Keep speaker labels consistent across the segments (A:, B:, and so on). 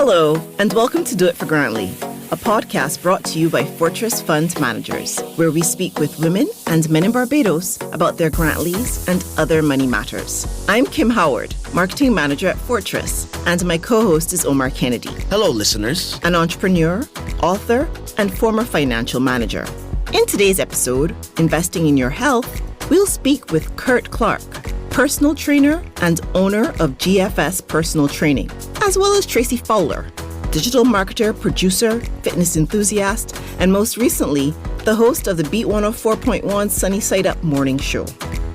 A: Hello, and welcome to Do It for Grantley, a podcast brought to you by Fortress Fund Managers, where we speak with women and men in Barbados about their Grantleys and other money matters. I'm Kim Howard, Marketing Manager at Fortress, and my co-host is Omar Kennedy.
B: Hello, listeners.
A: An entrepreneur, author, and former financial manager. In today's episode, Investing in Your Health, we'll speak with Clarke, personal trainer and owner of GFS Personal Training, as well as Tracy Fowler, digital marketer, producer, fitness enthusiast, and most recently, the host of the Beat 104.1 Sunny Side Up morning show.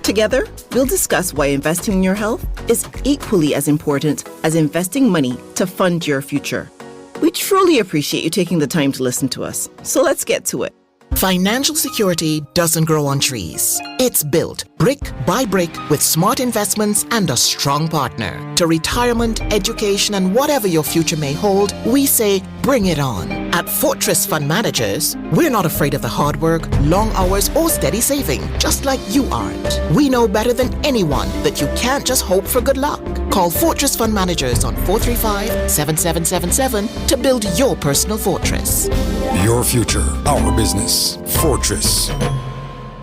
A: Together, we'll discuss why investing in your health is equally as important as investing money to fund your future. We truly appreciate you taking the time to listen to us. So let's get to it.
C: Financial security doesn't grow on trees. It's built brick by brick with smart investments and a strong partner. To retirement, education, and whatever your future may hold, we say bring it on. At Fortress Fund Managers, we're not afraid of the hard work, long hours, or steady saving, just like you aren't. We know better than anyone that you can't just hope for good luck. Call Fortress Fund Managers on 435-7777 to build your personal fortress.
D: Your future, our business. Fortress.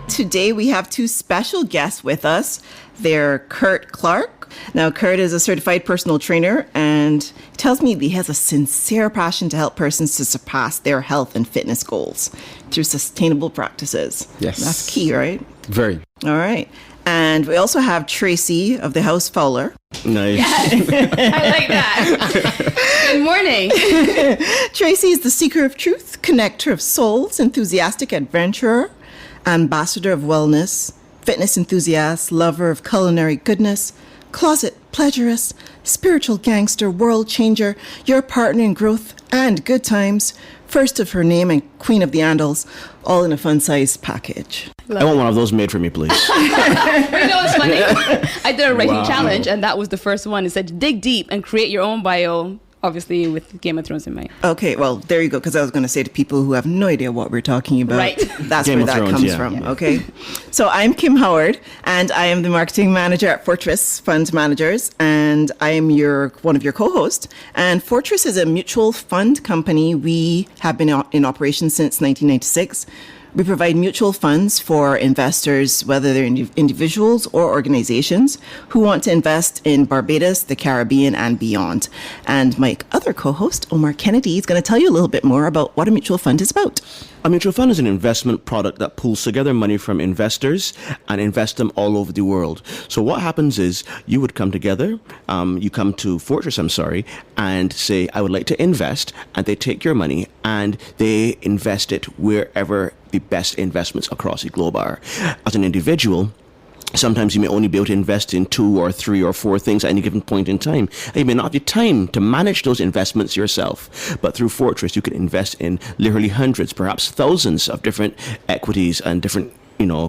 A: Today we have two special guests with us. They're Clarke. Now, Kurt is a certified personal trainer and tells me he has a sincere passion to help persons to surpass their health and fitness goals through sustainable practices.
B: Yes.
A: That's key, right?
B: Very.
A: All right. And we also have Tracy of the House Fowler.
B: Nice.
E: I like that. Good morning.
A: Tracy is the seeker of truth, connector of souls, enthusiastic adventurer, ambassador of wellness, fitness enthusiast, lover of culinary goodness, closet pleasurist, spiritual gangster, world changer, your partner in growth and good times, first of her name and queen of the Andals, all in a fun-sized package.
B: I want one of those made for me, please.
E: You know what's funny? I did a writing challenge, and that was the first one. It said, dig deep and create your own bio, obviously with Game of Thrones in mind.
A: Okay, well, there you go, because I was going to say to people who have no idea what we're talking about,
E: right.
A: That's
B: Game
A: where that
B: Thrones,
A: comes
B: yeah.
A: from, okay? So I'm Kim Howard, and I am the marketing manager at Fortress Fund Managers, and I am one of your co-hosts. And Fortress is a mutual fund company. We have been in operation since 1996. We provide mutual funds for investors, whether they're individuals or organizations, who want to invest in Barbados, the Caribbean, and beyond. And my other co-host, Omar Kennedy, is going to tell you a little bit more about what a mutual fund is about.
B: A mutual fund is an investment product that pulls together money from investors and invest them all over the world. So what happens is you would come together, you come to Fortress, and say, I would like to invest, and they take your money and they invest it wherever the best investments across the globe are. As an individual, sometimes you may only be able to invest in 2 or 3 or 4 things at any given point in time. And you may not have the time to manage those investments yourself. But through Fortress, you can invest in literally hundreds, perhaps thousands of different equities and different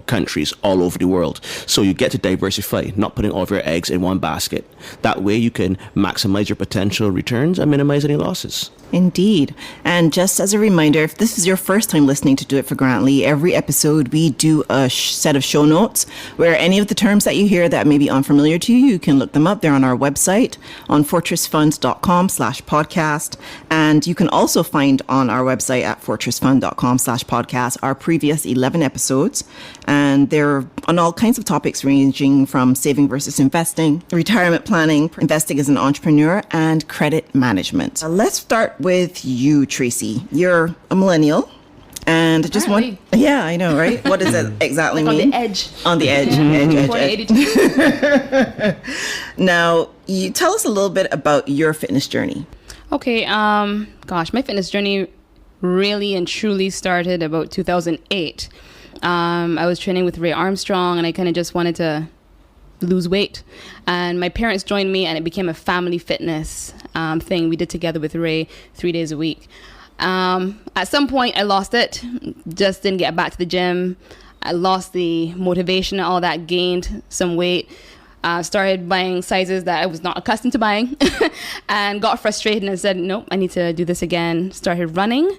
B: countries all over the world. So you get to diversify, not putting all of your eggs in one basket. That way you can maximize your potential returns and minimize any losses.
A: Indeed. And just as a reminder, if this is your first time listening to Do It for Grantley, every episode we do a set of show notes where any of the terms that you hear that may be unfamiliar to you, you can look them up. They're on our website on fortressfund.com/podcast. And you can also find on our website at fortressfund.com/podcast our previous 11 episodes. And they're on all kinds of topics ranging from saving versus investing, retirement planning, investing as an entrepreneur, and credit management. Let's start with you, Tracy. You're a millennial. And just one, yeah, I know, right? What does that exactly mean?
E: On the edge.
A: On the edge, edge. Now, you tell us a little bit about your fitness journey.
E: Okay, my fitness journey really and truly started about 2008. I was training with Ray Armstrong, and I kind of just wanted to lose weight. And my parents joined me, and it became a family fitness thing we did together with Ray 3 days a week. At some point, I lost it. Just didn't get back to the gym. I lost the motivation and all that, gained some weight. Started buying sizes that I was not accustomed to buying and got frustrated and said, nope, I need to do this again. Started running.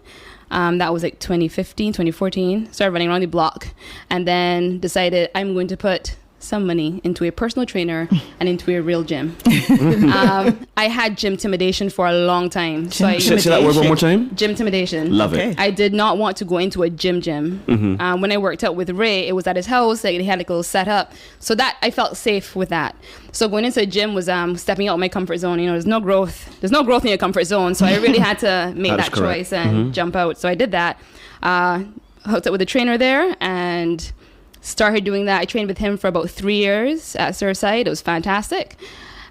E: That was like 2015, 2014. Started running around the block and then decided I'm going to put some money into a personal trainer and into a real gym. I had gym intimidation for a long time. So I
B: Say that word one more time.
E: Gym intimidation.
B: Love
A: Okay.
B: it.
E: I did not want to go into a gym. When I worked out with Ray, it was at his house. Like, he had like a little setup, so that I felt safe with that. So going into a gym was stepping out my comfort zone. You know, there's no growth in your comfort zone. So I really had to make that choice and jump out. So I did that. Hooked up with a trainer there and started doing that. I trained with him for about 3 years at Surfside. It was fantastic.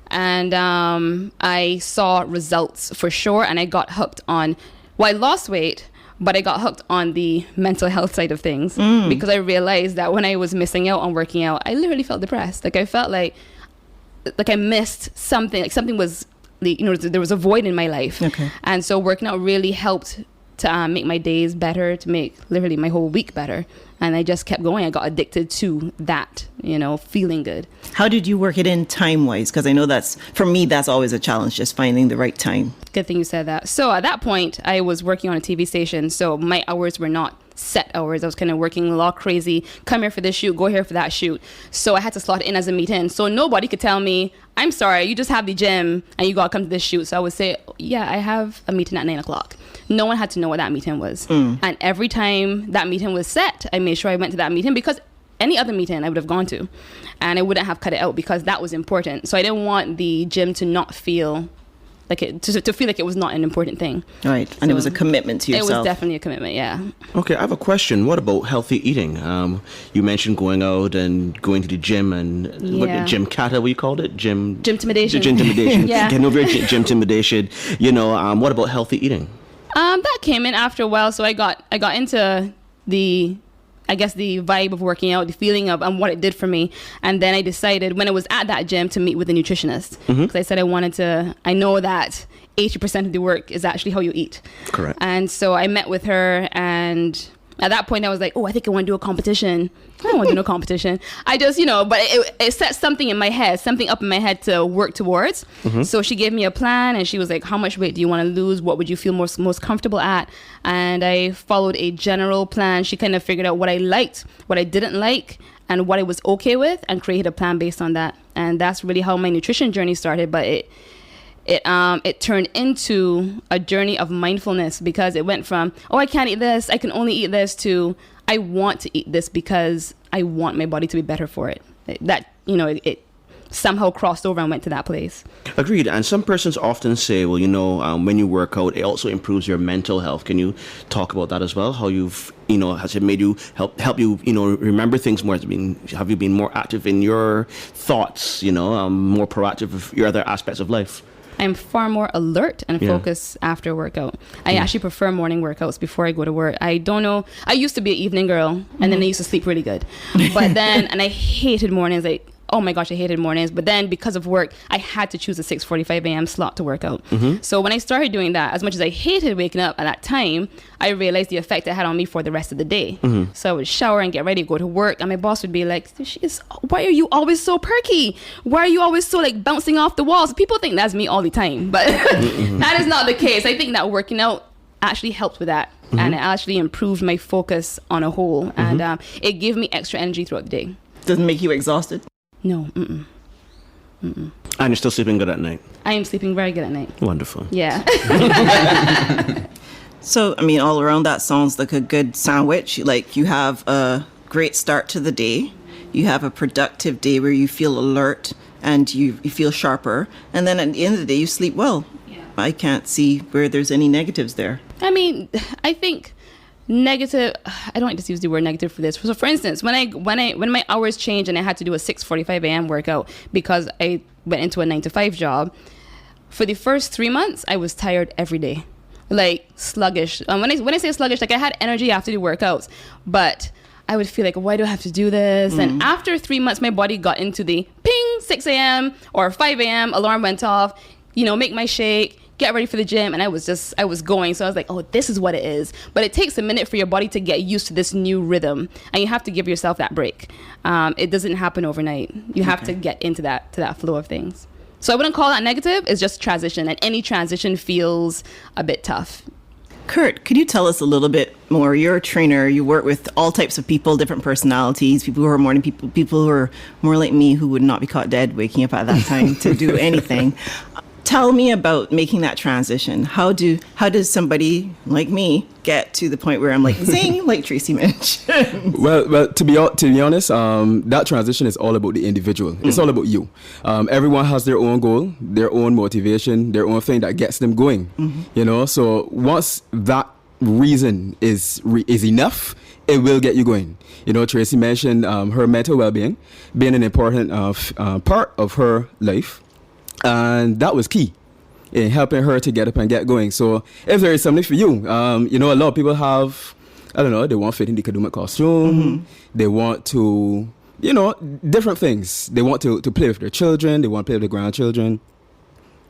E: And I saw results for sure. And I got hooked on, I lost weight, but I got hooked on the mental health side of things because I realized that when I was missing out on working out, I literally felt depressed. Like, I felt like I missed something, like something was, there was a void in my life. Okay. And so working out really helped to make my days better, to make literally my whole week better. And I just kept going. I got addicted to that, feeling good.
A: How did you work it in time-wise? Because I know for me, that's always a challenge, just finding the right time.
E: Good thing you said that. So at that point, I was working on a TV station. So my hours were not set hours. I was kind of working a lot crazy. Come here for this shoot, go here for that shoot. So I had to slot in as a meet-in. So nobody could tell me, I'm sorry, you just have the gym and you got to come to this shoot. So I would say, yeah, I have a meeting at 9 o'clock. No one had to know what that meeting was. And every time that meeting was set, I made sure I went to that meeting, because any other meeting I would have gone to, and I wouldn't have cut it out because that was important. So I didn't want the gym to not feel like it, to feel like it was not an important thing.
A: Right. And it was a commitment to yourself.
E: It was definitely a commitment, yeah.
B: Okay, I have a question. What about healthy eating? You mentioned going out and going to the gym and gym kata, what you called it? Gym intimidation. Gym intimidation.
E: Yeah.
B: Getting over gym intimidation. What about healthy eating?
E: That came in after a while. So I got into the vibe of working out, the feeling of what it did for me. And then I decided when I was at that gym to meet with a nutritionist, because I said I know that 80% of the work is actually how you eat.
B: Correct.
E: And so I met with her, and at that point I was like, I think I want to do a competition. I don't want to do no competition. I just, but it set something up in my head to work towards. So she gave me a plan, and she was like, how much weight do you want to lose? What would you feel most comfortable at? And I followed a general plan. She kind of figured out what I liked, what I didn't like, and what I was okay with, and created a plan based on that. And that's really how my nutrition journey started. But it turned into a journey of mindfulness, because it went from, I can't eat this, I can only eat this, to I want to eat this because I want my body to be better for it. It somehow crossed over and went to that place.
B: Agreed. And some persons often say, when you work out, it also improves your mental health. Can you talk about that as well? How has it made you help you, remember things more? Have you been more active in your thoughts, more proactive with your other aspects of life?
E: I'm far more alert and focused after workout. I actually prefer morning workouts before I go to work. I don't know. I used to be an evening girl, and then I used to sleep really good. But then, and I hated mornings. Like, oh my gosh, I hated mornings. But then because of work, I had to choose a 6:45 a.m. slot to work out. So when I started doing that, as much as I hated waking up at that time, I realized the effect it had on me for the rest of the day. So I would shower and get ready to go to work, and my boss would be like, why are you always so perky? Why are you always so like bouncing off the walls? People think that's me all the time, but that is not the case. I think that working out actually helped with that, and it actually improved my focus on a whole, and it gave me extra energy throughout the day.
A: Doesn't make you exhausted?
E: No.
B: And you're still sleeping good at night?
E: I am sleeping very good at night.
B: Wonderful.
E: Yeah.
A: So, all around that sounds like a good sandwich. Like, you have a great start to the day. You have a productive day where you feel alert and you feel sharper. And then at the end of the day, you sleep well. Yeah. I can't see where there's any negatives there.
E: I think negative, I don't like to use the word negative for this. So for instance, when my hours changed and I had to do a 6:45 a.m. workout because I went into a 9-to-5 job, for the first 3 months, I was tired every day. Like, sluggish. When I say sluggish, like, I had energy after the workouts, but I would feel like, why do I have to do this? And after 3 months, my body got into the ping, 6 a.m. or 5 a.m. alarm went off, make my shake, get ready for the gym, and I was going. So I was like, this is what it is. But it takes a minute for your body to get used to this new rhythm, and you have to give yourself that break. It doesn't happen overnight. You have to get into that flow of things. So I wouldn't call that negative. It's just transition, and any transition feels a bit tough.
A: Kurt, could you tell us a little bit more. You're a trainer. You work with all types of people, different personalities, people who are morning people, people who are more like me who would not be caught dead waking up at that time to do anything. Tell me about making that transition. How does somebody like me get to the point where I'm like zing, like Tracy mentioned?
F: Well, to be honest, that transition is all about the individual. It's all about you. Everyone has their own goal, their own motivation, their own thing that gets them going. You know, so once that reason is enough, it will get you going. You know, Tracy mentioned her mental well-being being an important part of her life. And that was key in helping her to get up and get going. So if there is something for you, you know, a lot of people have, I don't know, they want to fit in the academic costume. They want to, you know, different things. They want to play with their children. They want to play with their grandchildren.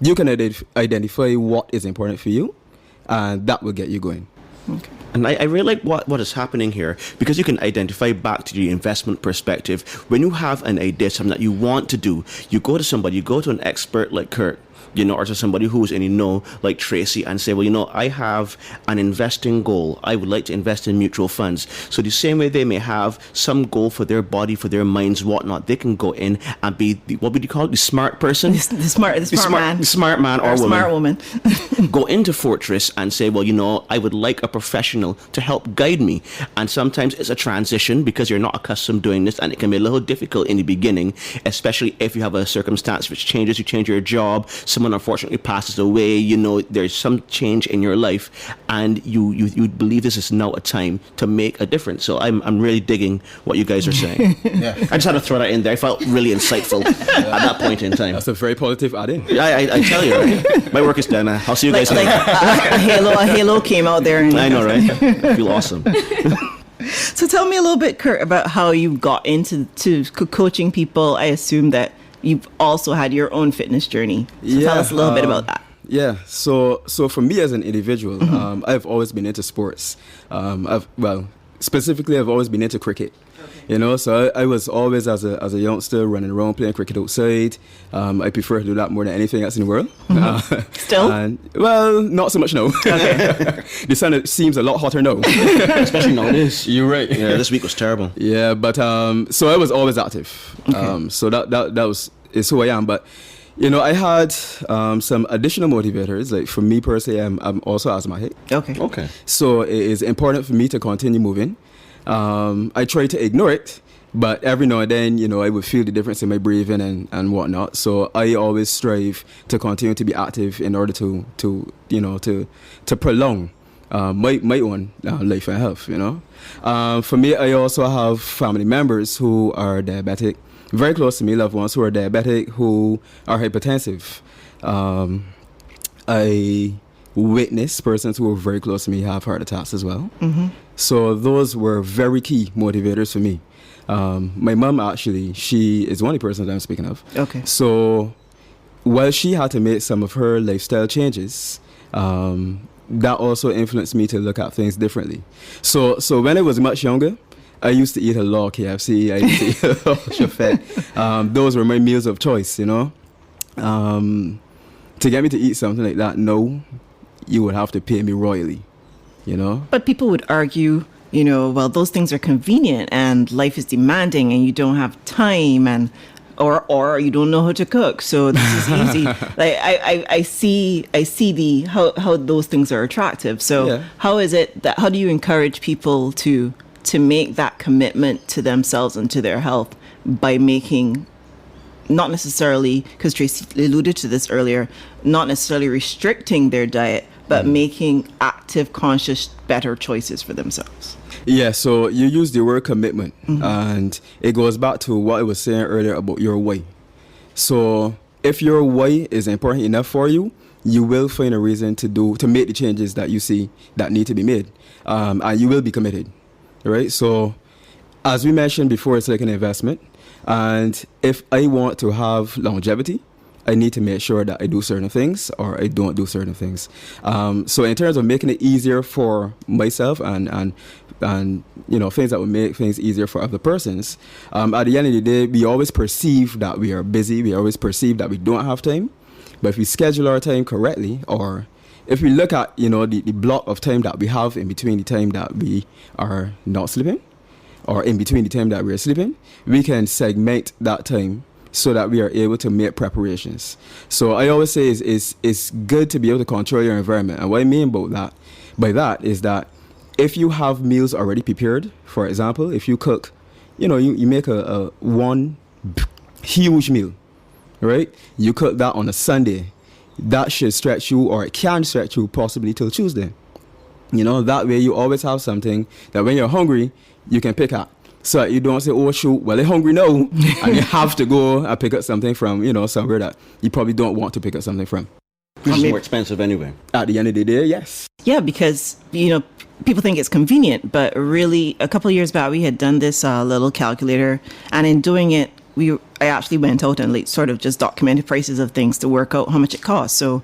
F: You can identify what is important for you, and that will get you going.
B: Okay. And I really like what is happening here, because you can identify back to the investment perspective. When you have an idea, something that you want to do, you go to somebody, you go to an expert like Clarke, you know, or to somebody who's in, you know, like Tracy, and say, well, you know, I have an investing goal. I would like to invest in mutual funds. So the same way they may have some goal for their body, for their minds, whatnot, they can go in and be what would you call it? The smart person?
A: The smart man.
B: The smart man or woman.
A: Smart woman.
B: Go into Fortress and say, well, you know, I would like a professional to help guide me. And sometimes it's a transition because you're not accustomed doing this, and it can be a little difficult in the beginning, especially if you have a circumstance which changes. You change your job, someone unfortunately passes away, you know, there's some change in your life, and you believe this is now a time to make a difference. So I'm really digging what you guys are saying. I just had to throw that in there. I felt really insightful at that point in time.
F: That's a very positive add-in.
B: I tell you, right? My work is done. I'll see you guys later.
A: A halo came out there. And
B: I know, right? I feel awesome.
A: So tell me a little bit, Clarke, about how you got into coaching people. I assume that you've also had your own fitness journey. So tell us a little bit about that.
F: Yeah, so for me as an individual, I've always been into sports. Specifically, I've always been into cricket. You know, so I was always as a youngster running around playing cricket outside. I prefer to do that more than anything else in the world.
A: Still?
F: Well, not so much now. Okay. The sun seems a lot hotter now.
B: Especially nowadays.
F: You're right.
B: Yeah, this week was terrible.
F: Yeah, but so I was always active. Okay. So that is who I am. But you know, I had some additional motivators. Like for me personally, I'm also asthmatic.
B: Okay.
F: So it is important for me to continue moving. I try to ignore it, but every now and then, you know, I would feel the difference in my breathing and whatnot. So I always strive to continue to be active in order to prolong my own life and health. You know, for me, I also have family members who are diabetic, very close to me, loved ones who are diabetic, who are hypertensive. I witness persons who are very close to me have heart attacks as well. So those were very key motivators for me. My mom, actually, she is one of the persons I'm speaking of.
A: Okay.
F: So while she had to make some of her lifestyle changes, that also influenced me to look at things differently. So when I was much younger, I used to eat a lot of KFC. I used to eat a lot of Chauffet. Those were my meals of choice, you know. To get me to eat something like that, no, you would have to pay me royally, you know.
A: But people would argue, you know, well, those things are convenient and life is demanding and you don't have time and or you don't know how to cook, so this is easy. Like I see the how those things are attractive. So yeah. How do you encourage people to make that commitment to themselves and to their health by making, not necessarily, because Tracy alluded to this earlier, not necessarily restricting their diet, but making active, conscious, better choices for themselves?
F: Yeah, so you use the word commitment, and it goes back to what I was saying earlier about your why. So if your why is important enough for you, you will find a reason to make the changes that you see that need to be made, and you will be committed, right? So as we mentioned before, it's like an investment, and if I want to have longevity, I need to make sure that I do certain things or I don't do certain things. So in terms of making it easier for myself and you know, things that would make things easier for other persons, at the end of the day, we always perceive that we are busy. We always perceive that we don't have time. But if we schedule our time correctly, or if we look at, the block of time that we have in between the time that we are not sleeping or in between the time that we're sleeping, we can segment that time so that we are able to make preparations. So I always say it's good to be able to control your environment. And what I mean by that is that if you have meals already prepared, for example, if you cook, you make a one huge meal, right? You cook that on a Sunday. That should stretch you, or it can stretch you possibly till Tuesday. That way you always have something that when you're hungry, you can pick up. So you don't say, oh, shoot, well, I'm hungry now. And you have to go and pick up something from, somewhere that you probably don't want to pick up something from.
B: Which is more expensive anyway.
F: At the end of the day, yes.
A: Yeah, because, people think it's convenient, but really a couple of years back, we had done this little calculator. And in doing it, I actually went out and sort of just documented prices of things to work out how much it costs. So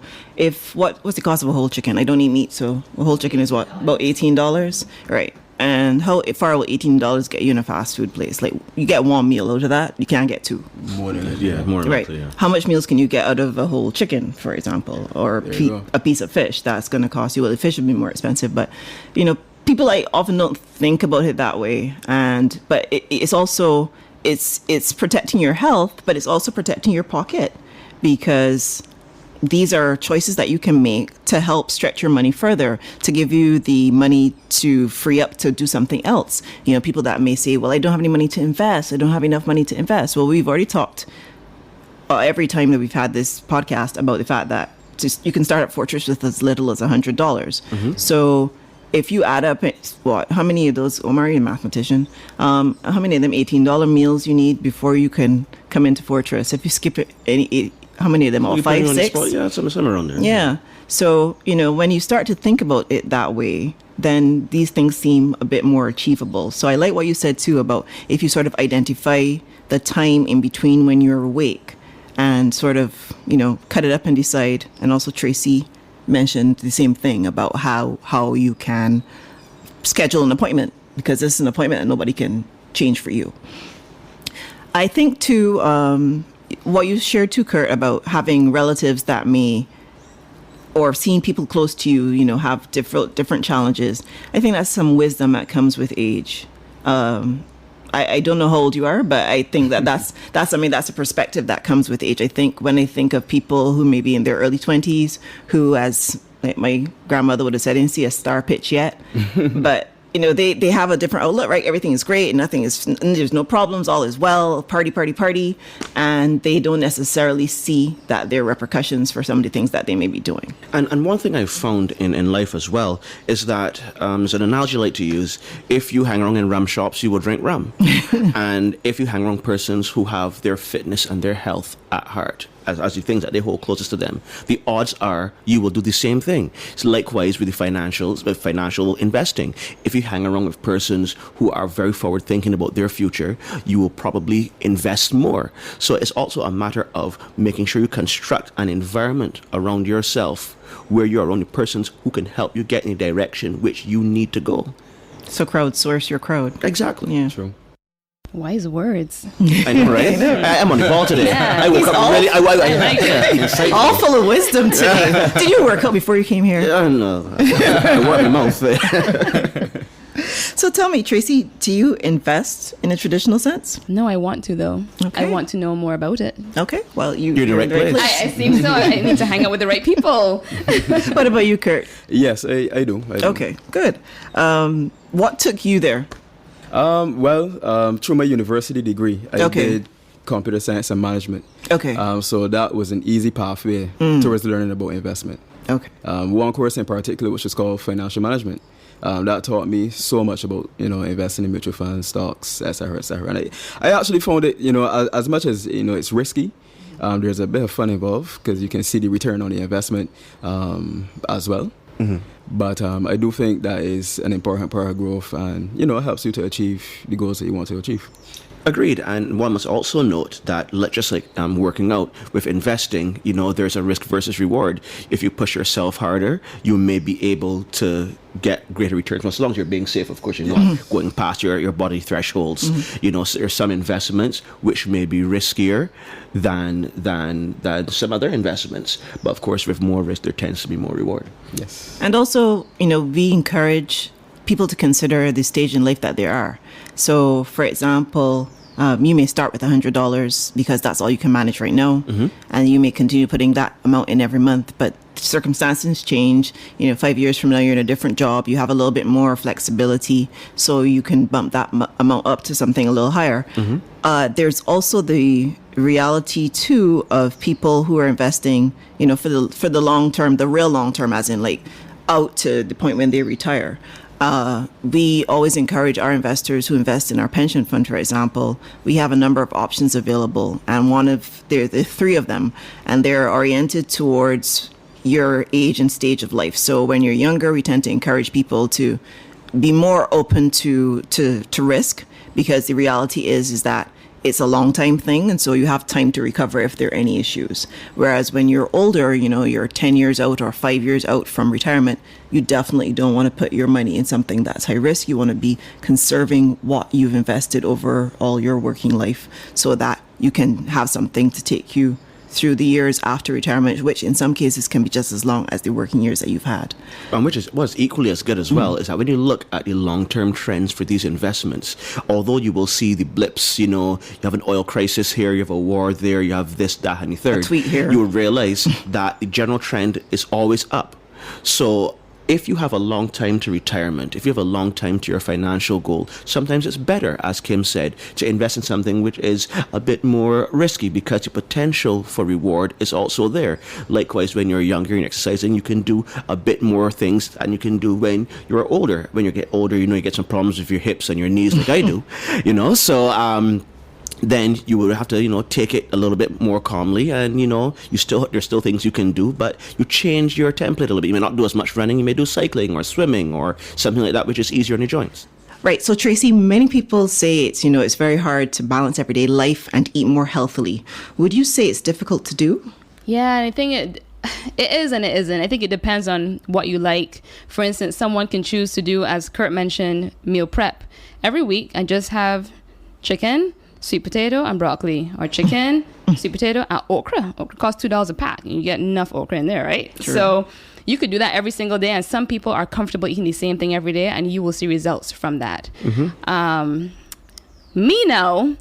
A: what's the cost of a whole chicken? I don't eat meat, so a whole chicken is what? About $18? Right. And how far will $18 get you in a fast food place? Like, you get one meal out of that, you can't get two.
B: More than that, yeah. More than
A: right.
B: that, yeah.
A: How much meals can you get out of a whole chicken, for example, or a piece of fish? That's going to cost you. Well, the fish would be more expensive, but people often don't think about it that way. But it's also it's protecting your health, but it's also protecting your pocket, because these are choices that you can make to help stretch your money further, to give you the money to free up to do something else. People that may say, well, I don't have any money to invest. I don't have enough money to invest. Well, we've already talked every time that we've had this podcast about the fact that you can start at Fortress with as little as $100. Mm-hmm. So if you add up, how many of those, Omar, you're a mathematician, how many of them $18 meals you need before you can come into Fortress? If you skip how many of them? All 5, 6?
B: Yeah, something around there.
A: Yeah. So, when you start to think about it that way, then these things seem a bit more achievable. So I like what you said too about if you sort of identify the time in between when you're awake and sort of, cut it up and decide. And also Tracy mentioned the same thing about how you can schedule an appointment, because this is an appointment and nobody can change for you. I think too, what you shared too, Kurt, about having relatives that may, or seeing people close to you, have different challenges. I think that's some wisdom that comes with age. I don't know how old you are, but I think that's a perspective that comes with age. I think when I think of people who may be in their early 20s, who, as like my grandmother would have said, didn't see a star pitch yet, but they have a different outlook, right? Everything is great, there's no problems, all is well, party, and they don't necessarily see that there are repercussions for some of the things that they may be doing.
B: And one thing I've found in life as well is that, there's an analogy I like to use: if you hang around in rum shops, you will drink rum. And if you hang around persons who have their fitness and their health at heart, as the things that they hold closest to them, the odds are you will do the same thing. So likewise with with financial investing. If you hang around with persons who are very forward thinking about their future, you will probably invest more. So it's also a matter of making sure you construct an environment around yourself where you're around the persons who can help you get in the direction which you need to go.
A: So crowdsource your crowd.
B: Exactly.
A: Yeah.
F: True.
E: Wise words.
B: I know, right? I'm on the ball today.
E: Yeah.
B: I woke up really. I
E: like
B: it.
A: All full of wisdom today. Did you work out before you came here?
B: No. I work my mouth.
A: So tell me, Tracy, do you invest in a traditional sense?
E: No, I want to, though.
A: Okay.
E: I want to know more about it.
A: Okay. Well, you're
B: in the right place.
E: I seem so. I need to hang out with the right people.
A: What about you, Kurt?
F: Yes, I do.
A: Okay, good. What took you there?
F: Through my university degree, I did computer science and management.
A: Okay.
F: So that was an easy pathway towards learning about investment.
A: Okay.
F: One course in particular, which is called financial management, that taught me so much about, investing in mutual funds, stocks, et cetera, et cetera. And I actually found it, as much as, it's risky, there's a bit of fun involved because you can see the return on the investment as well. Mm-hmm. But I do think that is an important part of growth, and it helps you to achieve the goals that you want to achieve.
B: Agreed, and one must also note that, just like working out, with investing, there's a risk versus reward. If you push yourself harder, you may be able to get greater returns, as long as you're being safe. Of course, you're not going past your body thresholds. So there's some investments which may be riskier than some other investments, but of course, with more risk, there tends to be more reward.
F: Yes.
A: And also, we encourage people to consider the stage in life that they are. So, for example, you may start with $100 because that's all you can manage right now, and you may continue putting that amount in every month. But circumstances change. 5 years from now, you're in a different job. You have a little bit more flexibility, so you can bump that amount up to something a little higher. There's also the reality too of people who are investing, for the long term, the real long term, as in like out to the point when they retire. We always encourage our investors who invest in our pension fund, for example. We have a number of options available, and there are 3 of them, and they're oriented towards your age and stage of life. So when you're younger, we tend to encourage people to be more open to risk, because the reality is that it's a long time thing, and so you have time to recover if there are any issues. Whereas when you're older, you're 10 years out or 5 years out from retirement, you definitely don't want to put your money in something that's high risk. You want to be conserving what you've invested over all your working life, so that you can have something to take you through the years after retirement, which in some cases can be just as long as the working years that you've had.
B: And which is what's equally as good as well, is that when you look at the long-term trends for these investments, although you will see the blips, you have an oil crisis here, you have a war there, you have this, that, and the third.
A: A tweet here.
B: You will realize that the general trend is always up. So if you have a long time to retirement, if you have a long time to your financial goal, sometimes it's better, as Kim said, to invest in something which is a bit more risky, because the potential for reward is also there. Likewise, when you're younger and exercising, you can do a bit more things than you can do when you're older. When you get older, you get some problems with your hips and your knees like I do, so then you would have to, take it a little bit more calmly, and, there's still things you can do, but you change your template a little bit. You may not do as much running, you may do cycling or swimming or something like that, which is easier on your joints.
A: Right. So, Tracy, many people say it's very hard to balance everyday life and eat more healthily. Would you say it's difficult to do?
E: Yeah, I think it is and it isn't. I think it depends on what you like. For instance, someone can choose to do, as Kurt mentioned, meal prep. Every week, I just have chicken, sweet potato, and broccoli, or chicken, sweet potato, and okra. Okra costs $2 a pack, and you get enough okra in there, right? Sure. So you could do that every single day, and some people are comfortable eating the same thing every day, and you will see results from that. Me now,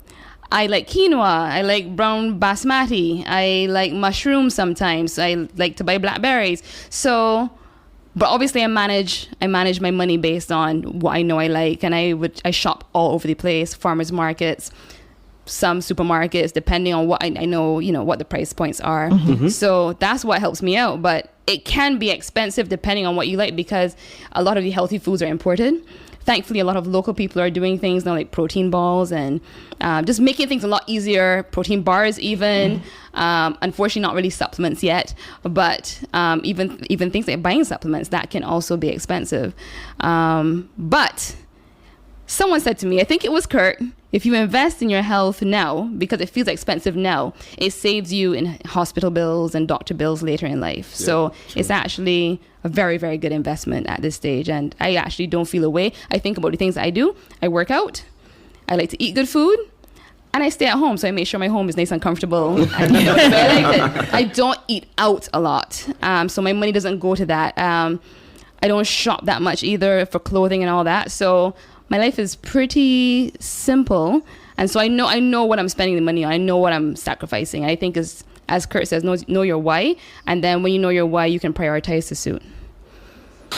E: I like quinoa, I like brown basmati, I like mushrooms sometimes, I like to buy blackberries. So, but obviously I manage my money based on what I know I like, and I shop all over the place, farmers markets, some supermarkets, depending on what I know, what the price points are. So that's what helps me out. But it can be expensive depending on what you like, because a lot of the healthy foods are imported. Thankfully, a lot of local people are doing things now, like protein balls and just making things a lot easier. Protein bars, even. Unfortunately, not really supplements yet, but even things like buying supplements, that can also be expensive. But someone said to me, I think it was Kurt, if you invest in your health now, because it feels expensive now, it saves you in hospital bills and doctor bills later in life. Yeah, so true. It's actually a very, very good investment at this stage. And I actually don't feel away. I think about the things that I do. I work out. I like to eat good food. And I stay at home, so I make sure my home is nice and comfortable. And, so I like it. I don't eat out a lot, so my money doesn't go to that. I don't shop that much either for clothing and all that. So my life is pretty simple, and so I know what I'm spending the money on. I know what I'm sacrificing. I think, as Kurt says, know your why, and then when you know your why, you can prioritize to suit.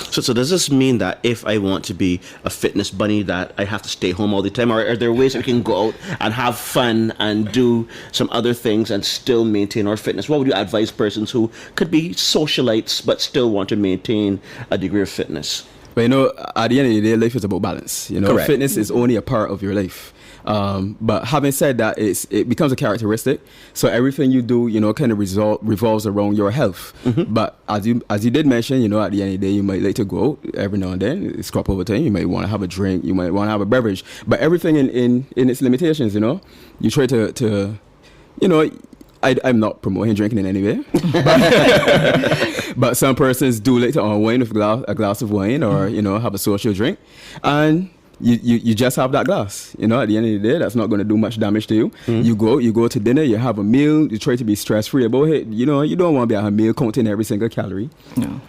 B: So does this mean that if I want to be a fitness bunny, that I have to stay home all the time? Or are there ways that we can go out and have fun and do some other things and still maintain our fitness? What would you advise persons who could be socialites but still want to maintain a degree of fitness?
F: But at the end of the day, life is about balance.
B: Correct.
F: Fitness is only a part of your life. But having said that, it becomes a characteristic. So everything you do, kind of revolves around your health. But as you did mention, at the end of the day, you might like to go out every now and then, scrap over time. You might want to have a drink. You might want to have a beverage. But everything in its limitations, you try to I'm not promoting drinking in any way, but some persons do like to unwind with a glass of wine or, have a social drink. And you just have that glass, at the end of the day, that's not going to do much damage to you. You go to dinner, you have a meal, you try to be stress-free about it. You don't want to be at a meal counting every single calorie. No.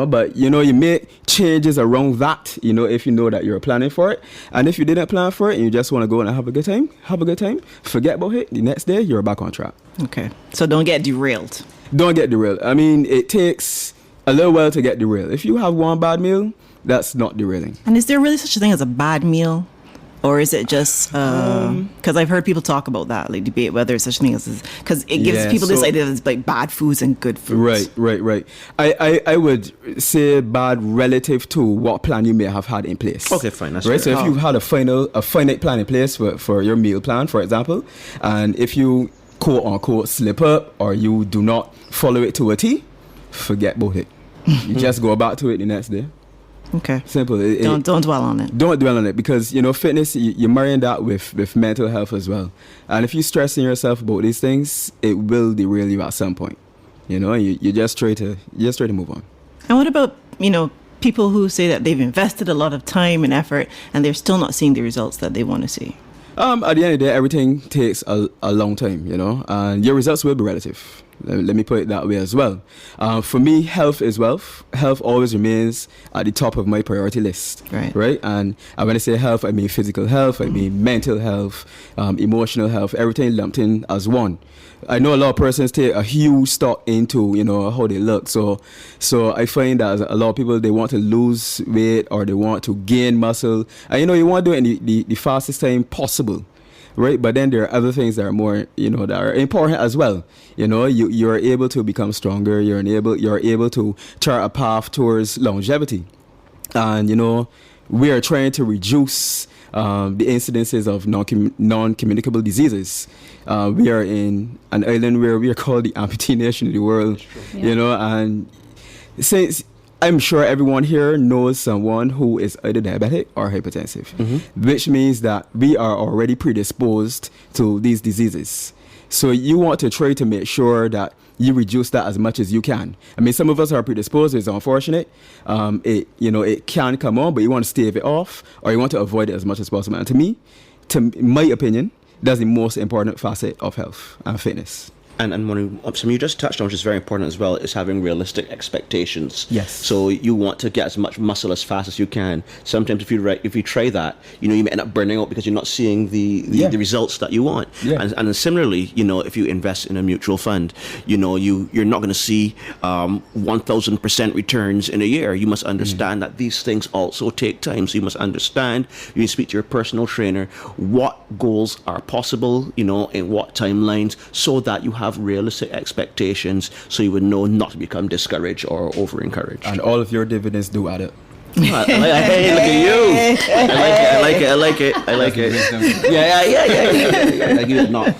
F: But you make changes around that, if you know that you're planning for it. And if you didn't plan for it and you just want to go and have a good time, forget about it. The next day, you're back on track.
A: Okay. So don't get derailed.
F: Don't get derailed. I mean, it takes a little while to get derailed. If you have one bad meal, that's not derailing.
A: And is there really such a thing as a bad meal? Or is it just, because I've heard people talk about that, like debate whether it's such a thing as, because it gives people this idea that it's like bad foods and good foods.
F: Right. I would say bad relative to what plan you may have had in place.
B: Okay, fine. That's
F: right.
B: fair.
F: So if you've had a finite plan in place for your meal plan, for example, and if you quote unquote slip up or you do not follow it to a T, forget about it. You just go back to it the next day.
A: Okay.
F: Simple.
A: Don't dwell on it.
F: Don't dwell on it because, fitness, you're marrying that with mental health as well. And if you're stressing yourself about these things, it will derail you at some point. You just try to move on.
A: And what about, people who say that they've invested a lot of time and effort and they're still not seeing the results that they want to see?
F: At the end of the day, everything takes a long time, and your results will be relative. Let me put it that way as well. For me, health is wealth. Health always remains at the top of my priority list. Right? And when I say health, I mean physical health, I mean mental health, emotional health, everything lumped in as one. I know a lot of persons take a huge stock into, how they look. So I find that a lot of people, they want to lose weight or they want to gain muscle. And, you want to do it in the fastest time possible. Right, but then there are other things that are more, that are important as well. You're able to become stronger. You're able to chart a path towards longevity, and we are trying to reduce the incidences of non-communicable diseases. We are in an island where we are called the amputee nation of the world. And since I'm sure everyone here knows someone who is either diabetic or hypertensive, which means that we are already predisposed to these diseases. So you want to try to make sure that you reduce that as much as you can. I mean, some of us are predisposed. It's unfortunate. It can come on, but you want to stave it off or you want to avoid it as much as possible. And to my opinion, that's the most important facet of health and fitness.
B: And something you just touched on, which is very important as well, is having realistic expectations.
F: Yes.
B: So you want to get as much muscle as fast as you can. Sometimes if you try that, you may end up burning out because you're not seeing the results that you want.
F: Yeah.
B: And similarly, if you invest in a mutual fund, you're not going to see 1,000% returns in a year. You must understand that these things also take time. So you must understand. You need to speak to your personal trainer what goals are possible, in what timelines, so that you have realistic expectations so you would know not to become discouraged or over-encouraged.
F: And all of your dividends do add up.
B: Hey, look at you. I like it. Yeah. I give it a knock.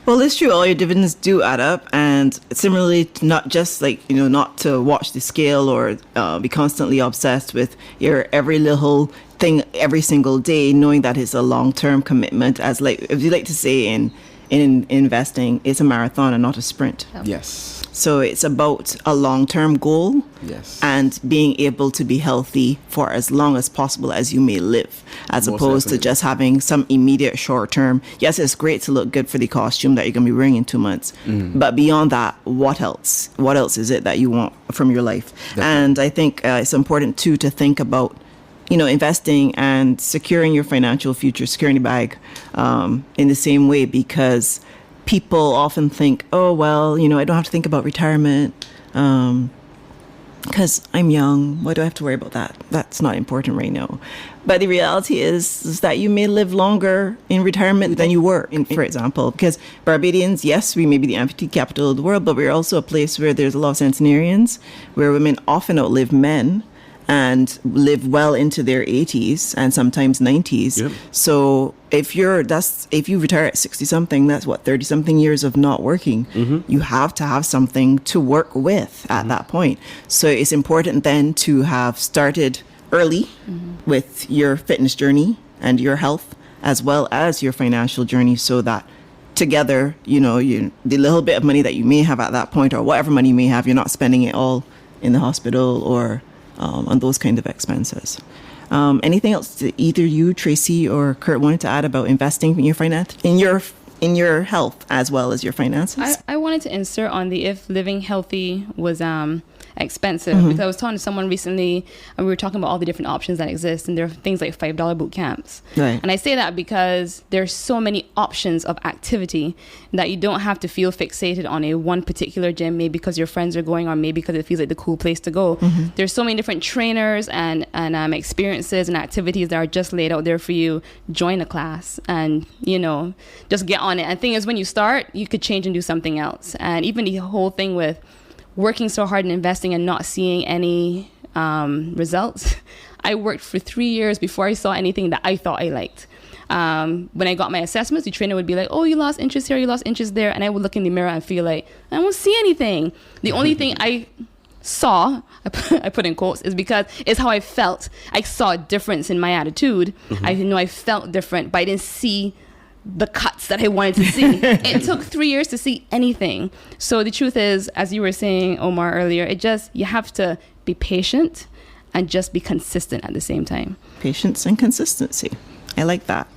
A: Well, it's true. All your dividends do add up. And similarly, not just not to watch the scale or be constantly obsessed with your every little thing every single day, knowing that it's a long-term commitment. As if you like to say in investing, it's a marathon and not a sprint.
F: Yes.
A: So it's about a long-term goal.
F: Yes.
A: And being able to be healthy for as long as possible as you may live, as opposed to just having some immediate short-term. Yes, it's great to look good for the costume that you're going to be wearing in 2 months. But beyond that, what else? What else is it that you want from your life? Definitely. And I think it's important too to think about investing and securing your financial future, securing the bag in the same way, because people often think, oh, well, I don't have to think about retirement because I'm young. Why do I have to worry about that? That's not important right now. But the reality is that you may live longer in retirement than you were, for example, because Barbadians, yes, we may be the amputee capital of the world, but we're also a place where there's a lot of centenarians, where women often outlive men. and live well into their 80s and sometimes 90s.
B: Yep.
A: So if you retire at 60 something, that's what, 30 something years of not working. You have to have something to work with at that point. So it's important then to have started early with your fitness journey and your health as well as your financial journey, so that together, the little bit of money that you may have at that point, or whatever money you may have, you're not spending it all in the hospital or on those kind of expenses. Anything else that either you, Tracy, or Kurt wanted to add about investing in your in your health as well as your finances?
E: I wanted to insert on the if living healthy was expensive, because I was talking to someone recently and we were talking about all the different options that exist, and there are things like $5 boot camps.
A: Right.
E: And I say that because there's so many options of activity that you don't have to feel fixated on one particular gym, maybe because your friends are going, or maybe because it feels like the cool place to go. There's so many different trainers and experiences and activities that are just laid out there for you. Join a class and just get on it. And the thing is, when you start, you could change and do something else. And even the whole thing with working so hard and investing and not seeing any results. I worked for 3 years before I saw anything that I thought I liked. When I got my assessments, the trainer would be like, oh, you lost interest here, you lost interest there. And I would look in the mirror and feel like, I don't see anything. The only thing I saw, I put in quotes, is because it's how I felt. I saw a difference in my attitude. I know I felt different, but I didn't see the cuts that I wanted to see. It took 3 years to see anything. So the truth is, as you were saying, Omar, earlier, you have to be patient and just be consistent at the same time.
A: Patience and consistency. I like that.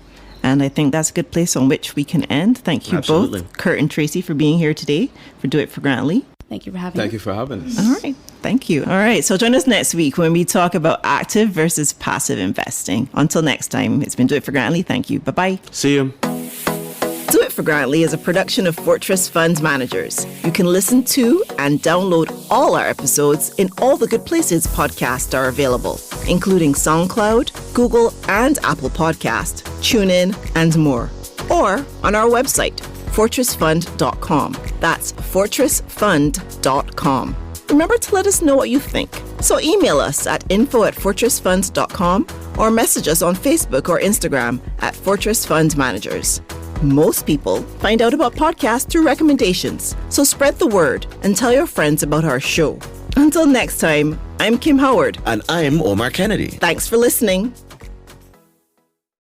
A: And I think that's a good place on which we can end. Thank you
B: Absolutely.
A: both, Kurt and Tracy, for being here today for Do It for Grantley.
E: Thank you for having me.
F: Thank you for having us.
A: All right. Thank you. All right. So join us next week when we talk about active versus passive investing. Until next time, it's been Do It for Grantley. Thank you. Bye-bye.
B: See you.
A: Do It for Grantley is a production of Fortress Funds Managers. You can listen to and download all our episodes in all the good places podcasts are available, including SoundCloud, Google and Apple Podcast, TuneIn, and more. Or on our website, fortressfund.com. That's fortressfund.com. Remember to let us know what you think. So email us at info@fortressfunds.com or message us on Facebook or Instagram at Fortress Funds Managers. Most people find out about podcasts through recommendations, so spread the word and tell your friends about our show. Until next time, I'm Kim Howard.
B: And I'm Omar Kennedy.
A: Thanks for listening.